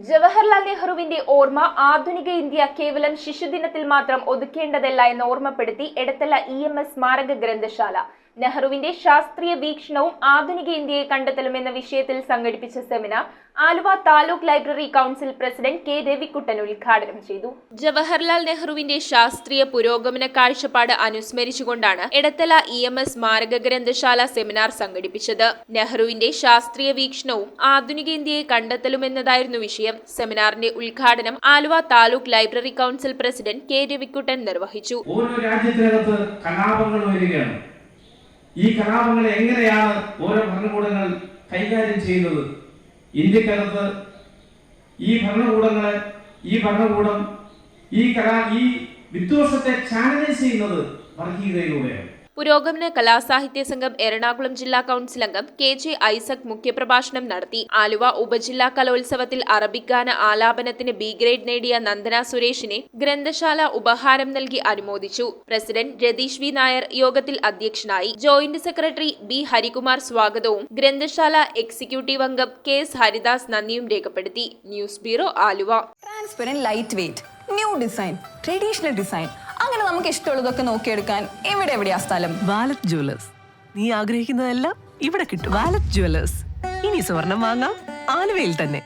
ജവഹർലാൽ നെഹ്റുവിന്റെ ഓർമ്മ ആധുനിക ഇന്ത്യ കേവലം ശിശുദിനത്തിൽ മാത്രം ഒതുക്കേണ്ടതല്ല എന്ന് ഓർമ്മപ്പെടുത്തി എടത്തല EMS സ്മാരക ഗ്രന്ഥശാല നെഹ്റുവിന്റെ ശാസ്ത്രീയ വീക്ഷണവും ആധുനിക ഇന്ത്യയെ കണ്ടെത്തലും എന്ന വിഷയത്തിൽ സംഘടിപ്പിച്ച seminar Aluva taluk library council president K. രവിക്കുട്ടൻ ഉദ്ഘാടനം ചെയ്തു. ജവഹർലാൽ നെഹ്റുവിന്റെ ശാസ്ത്രീയ പുരോഗമന കാഴ്ചപ്പാട് അനുസ്മരിച്ചുകൊണ്ടാണ് എടത്തല EMS സ്മാരക ഗ്രന്ഥശാല സെമിനാർ സംഘടിപ്പിച്ചത്. നെഹ്റുവിന്റെ ശാസ്ത്രീയ വീക്ഷണവും ആധുനിക ഇന്ത്യയെ കണ്ടെത്തലും എന്നതായിരുന്നു വിഷയം. സെമിനാറിന്റെ ഉദ്ഘാടനം Aluva taluk library council president K. രവിക്കുട്ടൻ നിർവഹിച്ചു. ഓരോ രാജ്യത്തിനകത്ത് കലാപങ്ങൾ വരികയാണ്. ഈ കലാപങ്ങളെ എങ്ങനെയാണ് ഓരോ ഭരണകൂടങ്ങൾ കൈകാര്യം ചെയ്യുന്നത്? ഇന്ത്യക്കകത്ത് ഈ ഭരണകൂടം ഈ വിദ്വേഷത്തെ ചാനലൈസ് ചെയ്യുന്നത് വർഗീയതയിലൂടെയാണ്. പുരോഗമന കലാസാഹിത്യ സംഘം എറണാകുളം ജില്ലാ കൗൺസിൽ അംഗം KJ ഐസക് മുഖ്യപ്രഭാഷണം നടത്തി. ആലുവ ഉപജില്ലാ കലോത്സവത്തിൽ അറബിക് ഗാന ആലാപനത്തിന് B ഗ്രേഡ് നേടിയ നന്ദന സുരേഷിനെ ഗ്രന്ഥശാല ഉപഹാരം നൽകി അനുമോദിച്ചു. President Ratheesh V. നായർ യോഗത്തിൽ അധ്യക്ഷനായി. Joint secretary B. ഹരികുമാർ സ്വാഗതവും ഗ്രന്ഥശാല എക്സിക്യൂട്ടീവ് അംഗം KS ഹരിദാസ് നന്ദിയും രേഖപ്പെടുത്തി. News bureau Aluva. Transparent, light weight, new design, traditional design, അങ്ങനെ നമുക്ക് ഇഷ്ടമുള്ളതൊക്കെ നോക്കിയെടുക്കാൻ എവിടെയാ സ്ഥലം? Wallet jewellers. നീ ആഗ്രഹിക്കുന്നതെല്ലാം ഇവിടെ കിട്ടും. Wallet jewellers. ഇനി സ്വർണം വാങ്ങാം ആലുവയിൽ തന്നെ.